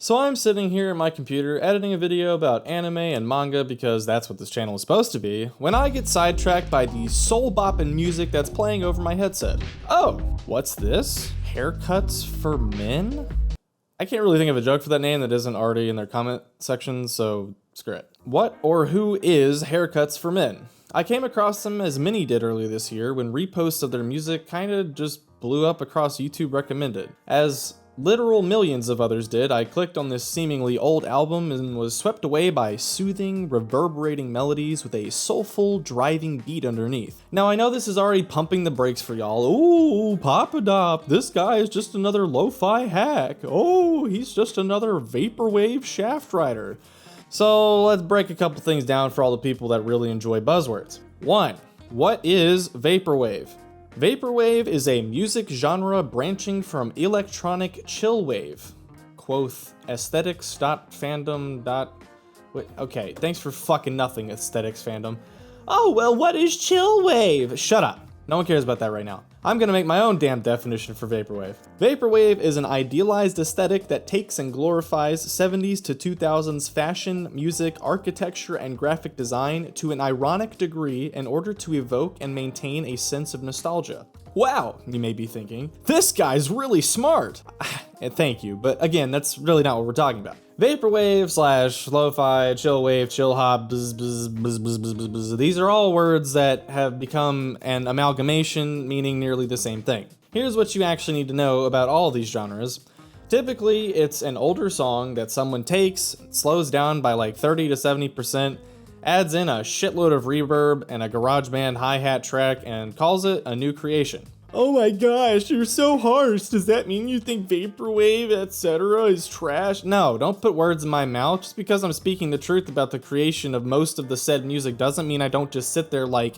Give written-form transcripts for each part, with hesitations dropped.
So I'm sitting here at my computer editing a video about anime and manga because that's what this channel is supposed to be, when I get sidetracked by the soul-bopping music that's playing over my headset. Oh, what's this? Haircuts for Men? I can't really think of a joke for that name that isn't already in their comment section, so screw it. What or who is Haircuts for Men? I came across them as many did earlier this year when reposts of their music kinda just blew up across YouTube recommended. As literal millions of others did, I clicked on this seemingly old album and was swept away by soothing, reverberating melodies with a soulful, driving beat underneath. Now I know this is already pumping the brakes for y'all. Ooh, Papadop, this guy is just another lo-fi hack. Oh, he's just another vaporwave shaft rider. So let's break a couple things down for all the people that really enjoy buzzwords. 1. What is vaporwave? Vaporwave is a music genre branching from electronic chillwave. Quoth aesthetics.fandom. Wait, okay, thanks for fucking nothing, aesthetics fandom. Oh, well, what is chillwave? Shut up. No one cares about that right now. I'm gonna make my own damn definition for vaporwave. Vaporwave is an idealized aesthetic that takes and glorifies 70s to 2000s fashion, music, architecture, and graphic design to an ironic degree in order to evoke and maintain a sense of nostalgia. Wow, you may be thinking, this guy's really smart. And thank you, but again, that's really not what we're talking about. Vaporwave slash lo-fi, chillwave, chill hop, bzz, bzz, bzz, bzz, bzz, bzz, bzz. These are all words that have become an amalgamation meaning nearly the same thing. Here's what you actually need to know about all these genres. Typically, it's an older song that someone takes, slows down by like 30 to 70%, adds in a shitload of reverb and a GarageBand hi-hat track, and calls it a new creation. Oh my gosh, you're so harsh. Does that mean you think vaporwave, etc. is trash? No, don't put words in my mouth. Just because I'm speaking the truth about the creation of most of the said music doesn't mean I don't just sit there like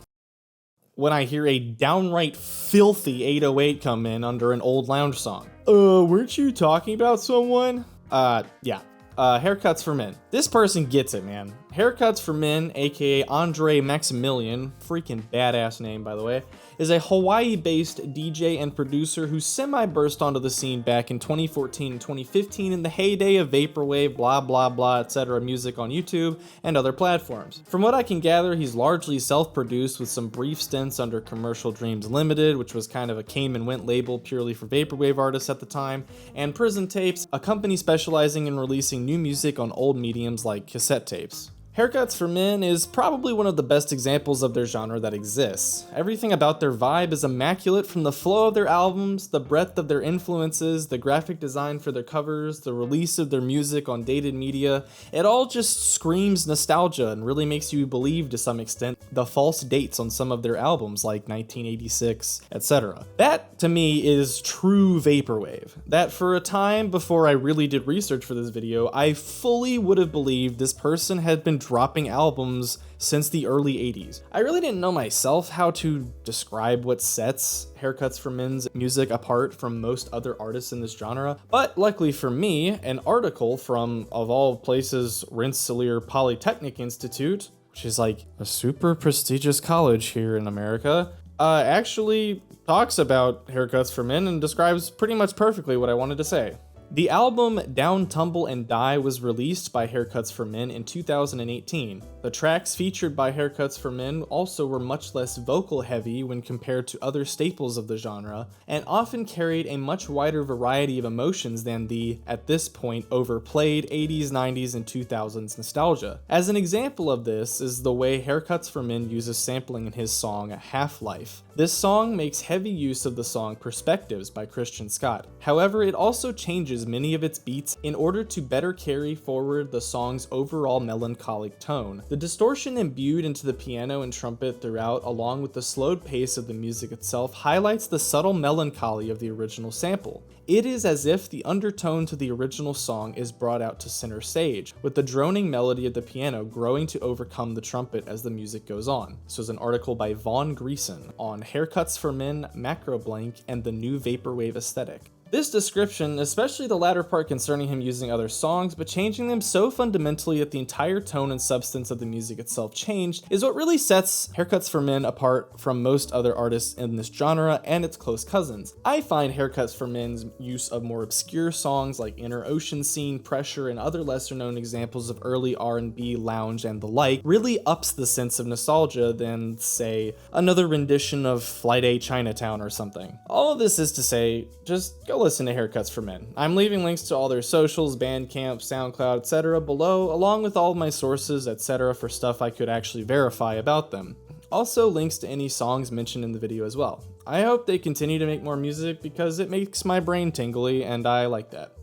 when I hear a downright filthy 808 come in under an old lounge song. Weren't you talking about someone? Yeah. Haircuts for Men. This person gets it, man. Haircuts for Men, aka Andre Maximilian, freaking badass name by the way, is a Hawaii-based DJ and producer who semi-burst onto the scene back in 2014 and 2015 in the heyday of vaporwave, blah blah blah, etc. music on YouTube and other platforms. From what I can gather, he's largely self-produced with some brief stints under Commercial Dreams Limited, which was kind of a came and went label purely for vaporwave artists at the time, and Prison Tapes, a company specializing in releasing new music on old mediums like cassette tapes. Haircuts for Men is probably one of the best examples of their genre that exists. Everything about their vibe is immaculate, from the flow of their albums, the breadth of their influences, the graphic design for their covers, the release of their music on dated media. It all just screams nostalgia and really makes you believe to some extent the false dates on some of their albums like 1986, etc. That to me is true vaporwave. That for a time before I really did research for this video, I fully would have believed this person had been dropping albums since the early 80s. I really didn't know myself how to describe what sets Haircuts for Men's music apart from most other artists in this genre, but luckily for me, an article from, of all places, Rensselaer Polytechnic Institute, which is like a super prestigious college here in America, actually talks about Haircuts for Men and describes pretty much perfectly what I wanted to say. The album Down, Tumble, and Die was released by Haircuts for Men in 2018. The tracks featured by Haircuts for Men also were much less vocal heavy when compared to other staples of the genre, and often carried a much wider variety of emotions than the, at this point, overplayed 80s, 90s, and 2000s nostalgia. As an example of this is the way Haircuts for Men uses sampling in his song Half-Life. This song makes heavy use of the song Perspectives by Christian Scott. However, it also changes many of its beats in order to better carry forward the song's overall melancholic tone. The distortion imbued into the piano and trumpet throughout, along with the slowed pace of the music itself, highlights the subtle melancholy of the original sample. It is as if the undertone to the original song is brought out to center stage, with the droning melody of the piano growing to overcome the trumpet as the music goes on. This was an article by Vaughn Greason on Haircuts for Men, Macro Blank, and the New Vaporwave Aesthetic. This description, especially the latter part concerning him using other songs, but changing them so fundamentally that the entire tone and substance of the music itself changed, is what really sets Haircuts for Men apart from most other artists in this genre and its close cousins. I find Haircuts for Men's use of more obscure songs like Inner Ocean Scene, Pressure, and other lesser known examples of early R&B, lounge, and the like really ups the sense of nostalgia than, say, another rendition of Flight A Chinatown or something. All of this is to say, just go listen to Haircuts for Men. I'm leaving links to all their socials, Bandcamp, SoundCloud, etc. below, along with all of my sources, etc. for stuff I could actually verify about them. Also, links to any songs mentioned in the video as well. I hope they continue to make more music because it makes my brain tingly and I like that.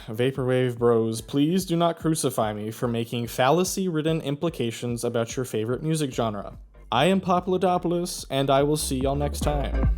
Vaporwave bros, please do not crucify me for making fallacy-ridden implications about your favorite music genre. I am Populodopoulos, and I will see y'all next time.